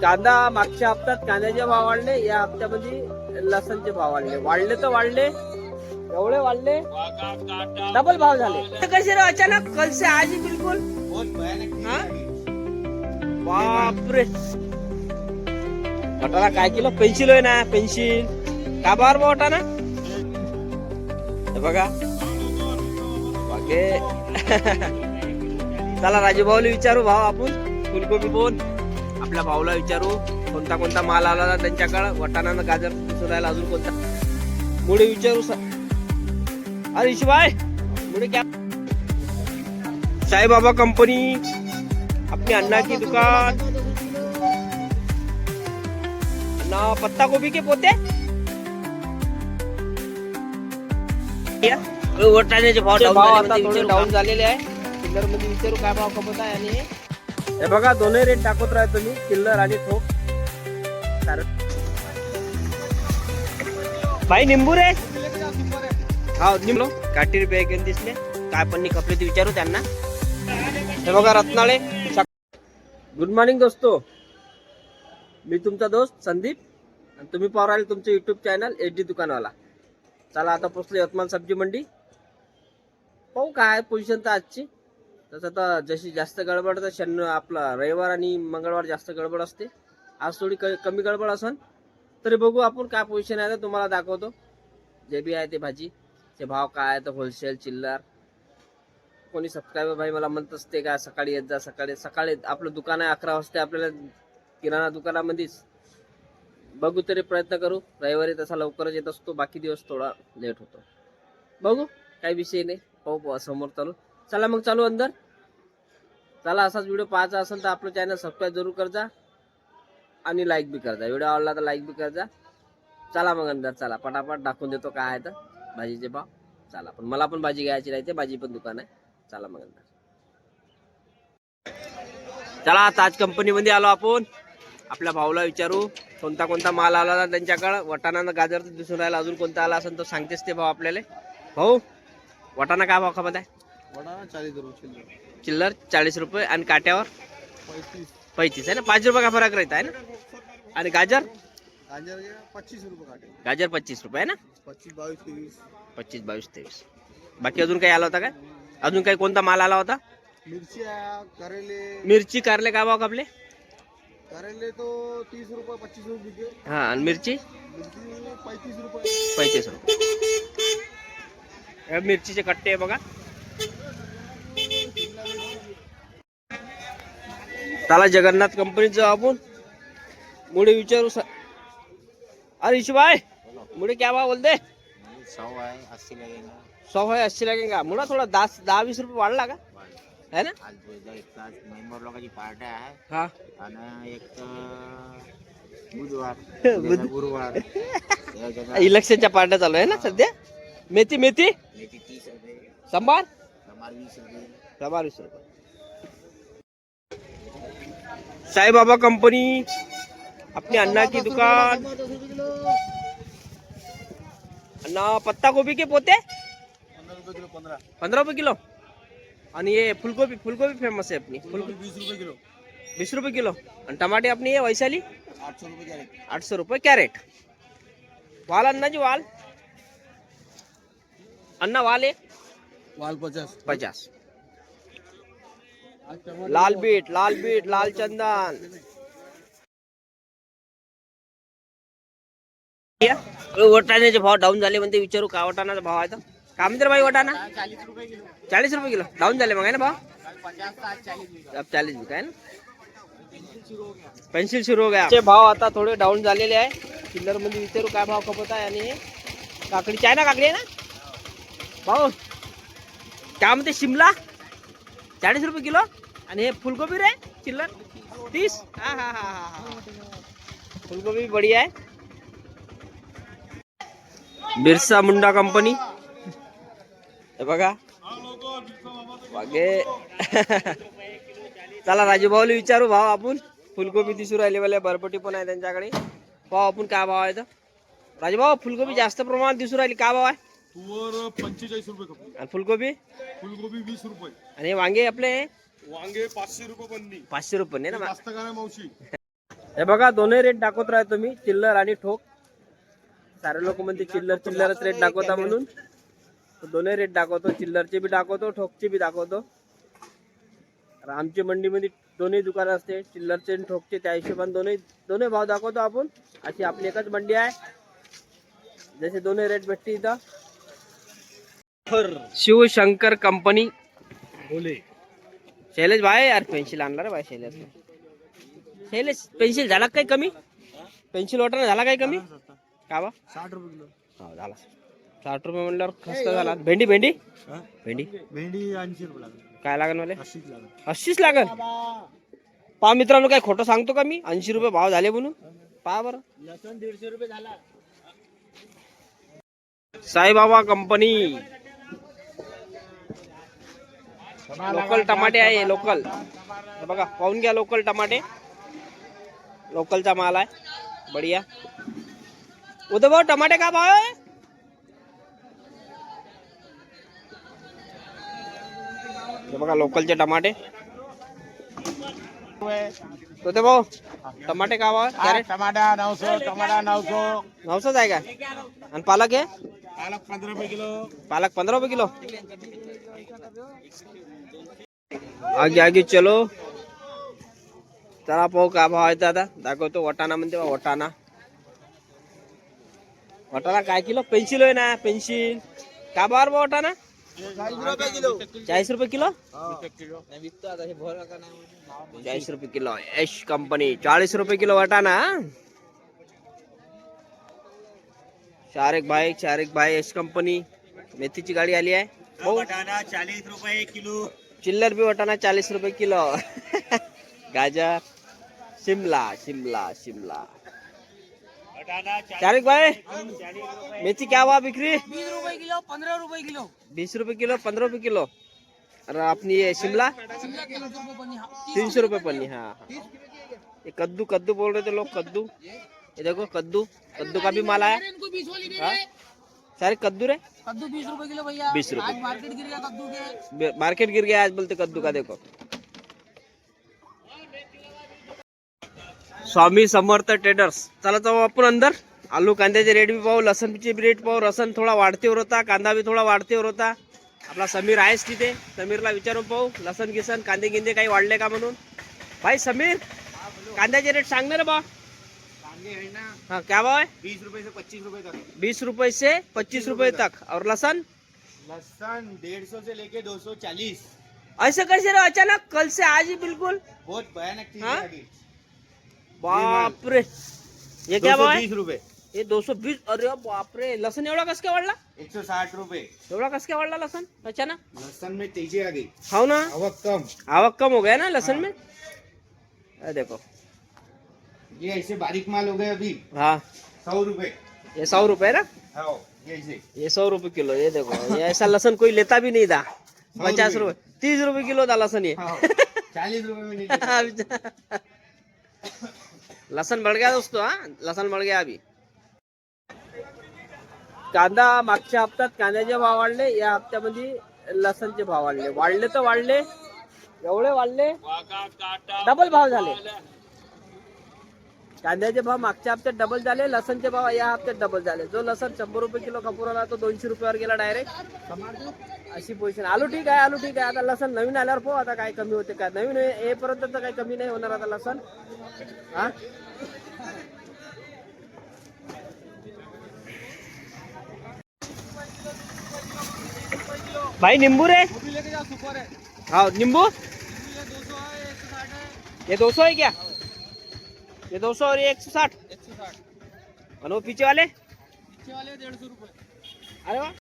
कांदा मागच्या हप्त्यात कांद्याचे भाव वाढले, या हप्त्यामध्ये लसणचे भाव वाढले तर वाढले, एवढे वाढले डबल भाव झाले. कसे रे अचानक कल से आज ही बिल्कुल बापरे. वाटाणा काय किलो? पेन्सिल आहे ना, पेन्सिल का बार वाटाणा हे बघा बाकी. चला राजू भाऊला विचारू भाव आपण. फुलगोबी बोल आपल्या भाऊला विचारू कोणता कोणता माल आला त्यांच्याकडे. वाटाणा गाजर दिसून राहिला, अजून कोणता मुळे विचारू. अरे शिवाय मुळे क्या साई बाबा कंपनी अपनी अन्ना की दुकान. अन्ना पत्ता गोभी के पोते वाटाण्याचे भाव आता थोडे डाऊन झालेले आहे. किल्लर मध्ये विचारू काय भाव खपत आहे. आणि हे बघा दोन्ही रेट टाकत राहा तुम्ही, किल्लर आणि ठोक. भाई निंबू रे हा निंबू काठी रुपये घेऊन दिसले काय पण कपडे ते विचारू त्यांना. हे बघा रत्नाळे. गुड मॉर्निंग दोस्तो, मी तुमचा दोस्त संदीप आणि तुम्ही पाहू राहिले तुमचे युट्यूब चॅनल HD दुकानवाला. चला आता पोचलो यवतमाळ सब्जी मंडी. पाहू काय पोझिशन तर आजची. तसं तर जशी जास्त गडबड तर आपला रविवार आणि मंगळवार जास्त गडबड असते. आज थोडी कमी गडबड असन तरी बघू आपण काय पोझिशन आहे तर तुम्हाला दाखवतो. जे बी आहे ते भाजी ते भाव काय आहे तर होलसेल चिल्लर. कोणी सबस्क्रायबर भाई मला म्हणत असते का सकाळी येत जा. सकाळी आपलं दुकान आहे 11 वाजता आपल्याला किराणा दुकानामध्येच. बघू तरी प्रयत्न करू. रविवारी तसा लवकरच येत असतो, बाकी दिवस थोडा लेट होतो. बघू काही विषय नाही, पाहू समोर चालू. चला मग चालू अंदर. चला असाच व्हिडिओ पाहायचा असेल तर आपलं चॅनल सबस्क्राईब जरूर करजा आणि लाईक बी करजा. व्हिडिओ आवडला तर लाईक बी करजा. चला मग अंदर चला, पटापट दाखवून देतो काय आहे तर भाजीचे भाव. चला पण मला पण भाजी घ्यायची राहते, भाजी पण दुकान आहे. चला मग अंदर. चला ताज कंपनी मध्ये आलो आपण. आपल्या भाऊला विचारू कोणता कोणता माल आला त्यांच्याकडे. वाटाणा गाजर दिसून राहिला, अजून कोणता आला असेल तर सांगतेच ते भाव आपल्याला. भाऊ वाटाणा काय भाव खपत आहे? वाटाणा 40 रुपये चिल्लर 40 रुपये आणि काट्यावर 35 आहे ना. 5 रुपये का फरक राहता है ना. आणि गाजर 25 रुपये काटे. गाजर 25 रुपये आहे ना. 25 22 23 25 22 23. बाकी अजून काही आला होता काय? अजून काही कोणता माल आला होता? मिरची करेले. मिरची कारले काय भाव खपले? करेले तो 30 रुपये 25 रुपये. हा आणि मिरची 35 रुपये 35 रुपये. मिरचीचे कट्टे आहे बघा. चला जगन्नाथ कंपनीचं आपण मुळे विचारू. अरे ईशुभाई मुळे क्या भाव बोलते? 100 है 80 लगेगा. 100 है 80 लगेगा. मुळा थोडा 10-20 रुपये वाढला का है ना. आज मेंबर लोकांची पार्टी आहे. हा आणि एक गुरुवार इलेक्शनच्या पार्ट्या चालू आहे ना सध्या. मेथी मेथी 30 रुपये. संभार 20 रुपये. 20 रुपये. साई बाबा कंपनी अपनी अन्ना की दुकान. अन्ना पत्ता गोभी के पोते 15 रुपये किलो. आणि ये फुलगोबी फेमस आहे अपनी. फुलगोबी 20 रुपये किलो. 20 रुपये किलो. आणि टमाटे अपनी ये वैशाली 800 रुपये कॅरेट. 800 रुपये कॅरेट. वाल अन्नाजी वाल अन्ना वाल आहे वाल 50. लाल बीट लाल चंदन. वाटाण्याचे भाव डाऊन झाले म्हणते. विचारू का वाटाण्याचा भाव आहे तर काय म्हणते भाई? वाटाणा 40 रुपये किलो डाऊन झाले मग आहे ना भाव. 40 भी काय ना. पेन्सिल सुरू हो गया. भाव आता थोडे डाऊन झालेले आहे. किल्लर मध्ये विचारू काय भाव खपत आहे. आणि काकडी चायना काकडी आहे ना भाऊ. काय म्हणते शिमला 40 रुपये किलो. आणि हे फुलगोबी रे चिल्लर 30. हा हा हा हा फुलगोबी बढिया आहे. बिरसा मुंडा कंपनी हे बघा मागे. चला राजू भाऊला विचारू भाव आपण. फुलगोबी दिसू राहिले वाले, बरबटी पण आहे त्यांच्याकडे. भाव आपण काय भाव आहे तर राजू भाऊ? फुलगोबी जास्त प्रमाणात दिसू राहिली, काय भाव आहे? तुवर 45 रुपये खपली. आणि फुलगोबी 20 रुपये. आणि वांगे आपले वांगे 500 रुपये बंदी. 500 रुपये नाही ना. जास्त काय मावशी. हे बघा दोन्ही रेट दाखवत राहा तुम्ही, चिल्लर आणि ठोक. सारे लोक म्हणते चिल्लरच रेट दाखवता म्हणून, दोन्ही रेट दाखवतो. चिल्लरचे बी दाखवतो, ठोकचे बी दाखवतो. आमची मंडीमध्ये दोन्ही दुकान असते, चिल्लरचे आणि ठोकचे. त्या हिशोबाने दोन्ही भाव दाखवतो आपण. अशी आपली एकच मंडी आहे, जसे दोन्ही रेट भेटते इथं. शिवशंकर कंपनी बोले शैलेश भाई यार पेन्सिल आणला रे भाई. शैलेश पेन्सिल झाला काही कमी? पेन्सिल वाटर झाला काही कमी का बा? 60 रुपये किलो. हो झाला. 60 रुपये म्हणल्यावर खस्त झाला. भेंडी भेंडी भेंडी भेंडी 80 रुपये लागेल. काय लागेल मला? 80 लागेल. 80 लागेल. पहा मित्रांनो, काय खोटं सांगतो का मी? 80 रुपये भाव झाले म्हणून. पहा बरं. लसूण 150 रुपये झाला. साईबाबा कंपनी लोकल टमाटे आहे. लोकल बघा, पाहून घ्या. लोकल टमाटे, लोकलचा माल आहे. बढिया. उदय भाऊ टमाटे का भाव आहे? हे बघा लोकलचे टमाटे. उदय भाऊ टमाटे का भाव आहे? Crate tomato 900, tomato 900. 900 आहे का? आणि पालक आहे? पालक 15 रुपये किलो. पालक 15 रुपये किलो. आगे आगे चलो. चला पाहू का भाव आहे आता. दाखवतो. वटाणा म्हणते बा, वटाणा. वटाणा काय किलो? पेन्सिल आहे ना, पेन्सिल. का भाव बा वटाणा? 40 रुपये किलो. 40 रुपये किलो. 40 40 रुपये किलो. यश कंपनी 40 रुपये किलो वटाणा. शारेक भाई यश कंपनी. मेथीची गाडी आली आहे. वटाणा 40 रुपये किलो. चिल्लर भी वटाणा 40 रुपये किलो. गाजर, शिमला. शारिक भाई मेथी क्या हुआ बिक्री? 20 रुपए किलो, 15 रुपए किलो. 20 रुपये किलो, 15 रुपये किलो. और अपनी ये शिमला शिमला 300 रुपए पन्नी. 300 रुपये पन्नी. हाँ. ये कद्दू बोल रहे थे लोग. कद्दू, ये देखो कद्दू का भी माल आया. इनको 20 वाली दे हाँ? रहे. सारे कद्दू रे. कद्दू 20 रुपए किलो भैया. 20 रुपए. आज मार्केट गिर गया कद्दू के. मार्केट गिर गया आज बोलते कद्दू का. देखो स्वामी समर्थ ट्रेडर्स. चला जाऊ आपण अंदर. आलू कांद्याचे रेट बी पाहू, लसणचे बी रेट पाहू. लसण थोडा वाढतेवर होता, कांदा बी थोडा वाढतेवर होता. आपला समीर आहेच तिथे, समीरला विचारून पाहू. लसण गिसन कांदे गिंदे काही वाढले का म्हणून. भाई समीर, कांद्याचे रेट सांग ना रे बा. हाँ क्या भाव है? 20 रुपए से 25 रुपए तक. 20 रुपए से 25 रुपए तक. और लसन लहसुन 150 से लेके 240. ऐसे कैसे रहे अचानक कल से आज ही बिल्कुल? बहुत भयानक चीज हाँ? है आगे. बाप रे. ये क्या भाव है? 220 रुपए. ये 220. अरे बाप रे. लसन एवढा कस काय वाढला? 160 रुपए. एवढा कस काय वाढला लसन अचानक? लहसुन में तेजी आ गई. हो ना, आवक कम. आवक कम हो गया ना लसन में. ये देखो. ये ऐसे बारीक माल हो गए अभी हाँ 100 रुपए. ये 100 रुपए ना. हाँ ये ऐसे ये 100 रुपए किलो. ये देखो, ये ऐसा लसन कोई लेता भी नहीं था. 50 रुपए 30 रुपए किलो था लसन ये. हाँ, 40 रुपए में नहीं देता. लसन बढ़ गया दोस्तों. हाँ लसन बढ़ गया अभी. कांदा मागच्या हप्त्यात कांद्याचे भाव वाढले, या हप्त्यामध्ये लसणचे भाव वाढले तर वाढले. एवढे वाढले, डबल भाव झाले. कांद्याचे भाव मागच्या हप्त्यात डबल झाले, लसणचे भाव या हप्त्यात डबल झाले. जो लसण 100 रुपये किलो खपुराला तो 200 रुपयावर गेला डायरेक्ट. अशी पोझिशन. आलू ठीक आहे. आता लसण नवीन आल्यावर पाहू आता काय कमी होते काय. नवीन येईपर्यंत तर काही कमी नाही होणार आता लसण. हा भाई नींबू रे. लेके जाओ सुपर है. हाँ नींबू. ये 200 है, 160 है. ये 200 है क्या? ये 200 और ये 160. 160. और वो पीछे वाले? पीछे वाले 150 रुपए. अरे वा.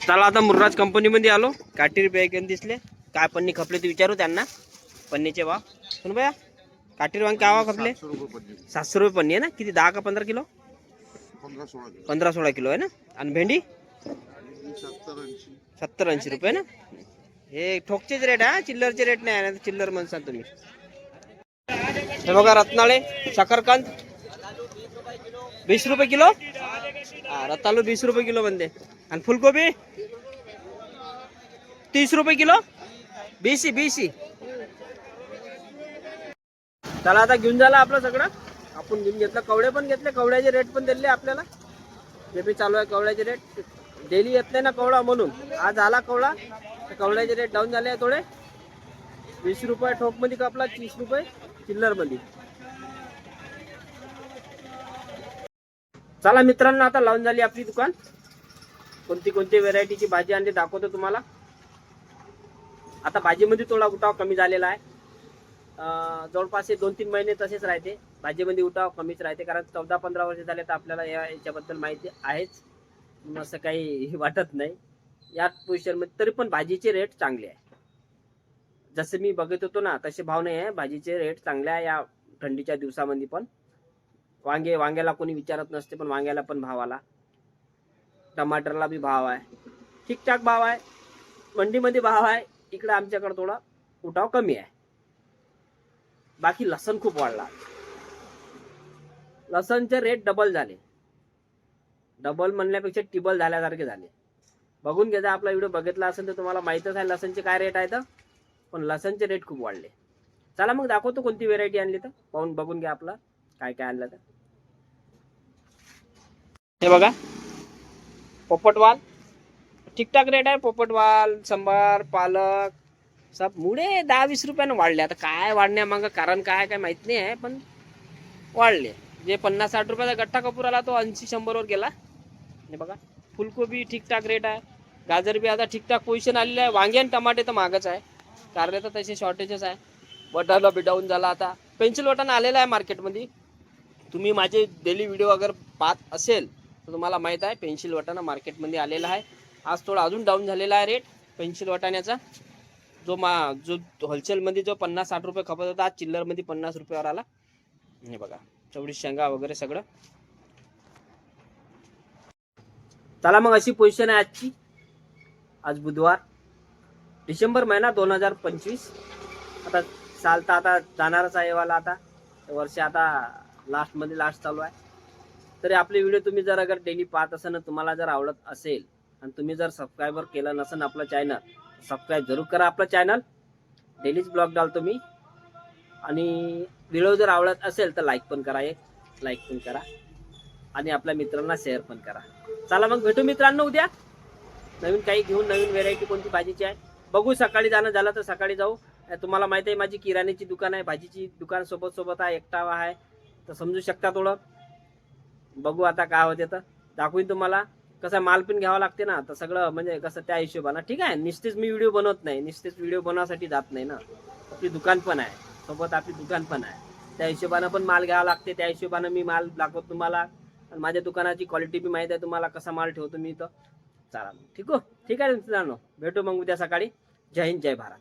चला आता मुर्राज कंपनी मध्ये आलो. काठी रुपये दिसले. काय पन्नी खपले ते विचारू त्यांना. पन्नीचे भाव सुन भैया. काठी वांग काय भाव खपले? 700 रुपये पन्नी आहे ना. किती 10 का 15 किलो? 15-16 किलो आहे ना. आणि भेंडी 70-80 रुपये ना. हे ठोकचेच रेट आहे, चिल्लरचे रेट नाही आहे. चिल्लर म्हणसाल तुम्ही. हे बघा रत्नाळे शकरकंद 20 रुपये किलो. रतालू 20 रुपये किलो बनते. आणि फुलकोबी 30 रुपये किलो. बीसी चला आता घेऊन झाला आपलं सगळं. आपण घेऊन घेतलं, कवडे पण घेतले, कवड्याचे रेट पण दिले आपल्याला. जे बी चालू आहे कवड्याचे रेट, डेली येत नाही ना कवडा म्हणून. आज आला कवडा तर कवड्याचे रेट डाऊन झाले आहे थोडे. 20 रुपये ठोक मध्ये कापला, 30 रुपये चिल्लर मध्ये. चला मित्रांनो, आता लावून झाली आपली दुकान. कोणती कोणती व्हेरायटीची भाजी आणली दाखवतो तुम्हाला. आता भाजीमध्ये थोडा उठाव कमी झालेला आहे. जवळपास 2-3 महिने तसेच राहते. भाजीमध्ये उठाव कमीच राहते, कारण 14-15 वर्ष झाले तर आपल्याला याच्याबद्दल माहिती आहेच. असं काही वाटत नाही या पोझिशनमध्ये. तरी पण भाजीचे रेट चांगले आहे. जसे मी बघत होतो ना तसे भाव नाही आहे. भाजीचे रेट चांगले आहे या थंडीच्या दिवसामध्ये. पण वांग्याला कोणी विचारत नसते, पण वांग्याला पण भाव आला. टमाटरला बी भाव आहे, ठीकठाक भाव आहे. मंडीमध्ये भाव आहे. इकडे आमच्याकडे थोडा उठाव कमी आहे. बाकी लसण खूप वाढला. लसणचे रेट डबल झाले. डबल म्हणण्यापेक्षा टिबल झाल्यासारखे झाले. बघून घ्या, आपला व्हिडिओ बघितला असेल तर तुम्हाला माहितच आहे लसणचे काय रेट आहेत. पण लसणचे रेट खूप वाढले. चला मग दाखवतो कोणती व्हेरायटी आणली तर पाहून बघून घ्या आपला काय काय आणलं तर. हे बघा पोपटवाल, ठीकठाक रेट आहे. पोपटवाल, संभार, पालक सब मुळे 10-20 रुपयानं वाढले. आता काय वाढण्यामागं कारण काय माहित नाही आहे, पण वाढले. जे 50-60 रुपयाचा गठ्ठा कपूर आला तो 80-100 वर गेला. हे बघा फुलकोबी ठीकठाक रेट आहे. गाजर बी आता ठीकठाक पोझिशन आलेलं आहे. वांगे आणि टमाटे तर मागच आहे. कारले तर तसे शॉर्टेजच आहे. वटाणा बी डाऊन झाला. आता पेन्सिल वटाणा आलेला आहे मार्केटमध्ये. तुम्ही माझे डेली व्हिडिओ अगर पाहत असेल तर तुम्हाला माहीत आहे पेन्सिल वटाणा मार्केटमध्ये आलेला आहे. आज थोडा अजून डाऊन झालेला आहे रेट पेन्सिल वटाण्याचा. जो होलसेलमध्ये जो 50-60 रुपये खपत होता, आज चिल्लरमध्ये 50 रुपयावर आला. हे बघा चवळीस शेंगा वगैरे सगळं. चला मग अशी पोझिशन आहे आजची. आज बुधवार, डिसेंबर महिना 2025. आता साल तर आता जाणारच आहे वाला. आता वर्ष आता लास्ट चालू आहे. तरी आपले व्हिडिओ तुम्ही जर अगर डेली पाहत असाल ना, तुम्हाला जर आवडत असेल आणि तुम्ही जर सबस्क्राईबर केलं नसेल आपलं चॅनल, सबस्क्राईब जरूर करा आपलं चॅनल. डेलीच ब्लॉग डालतो मी. आणि व्हिडिओ जर आवडत असेल तर लाईक पण करा, एक लाईक पण करा आणि आपल्या मित्रांना शेअर पण करा. चला मग भेटू मित्रांनो उद्या नवीन काही घेऊन. नवीन व्हेरायटी कोणती भाजीची आहे बघू. सकाळी जाणं झालं तर सकाळी जाऊ. तुम्हाला माहिती आहे माझी किराण्याची दुकान आहे, भाजीची दुकान सोबत आहे, एकटा आहे तर समजू शकता. थोडं बघू आता काय होते तर दाखवून तुम्हाला. कसं माल पण घ्यावा लागते ना, तर सगळं म्हणजे कसं त्या हिशोबानं. ठीक आहे, नुसतेच मी व्हिडिओ बनवत नाही, नुसतेच व्हिडिओ बनवण्यासाठी जात नाही ना. आपली दुकान पण आहे सोबत, आपली दुकान पण आहे. त्या हिशोबानं पण माल घ्यावा लागते. त्या हिशोबानं मी माल दाखवतो तुम्हाला. आणि माझ्या दुकानाची क्वालिटी बी माहिती आहे तुम्हाला, कसा माल ठेवतो मी तर. चला ठीक आहे मित्रांनो, भेटू मग उद्या सकाळी. जय हिंद, जय भारत.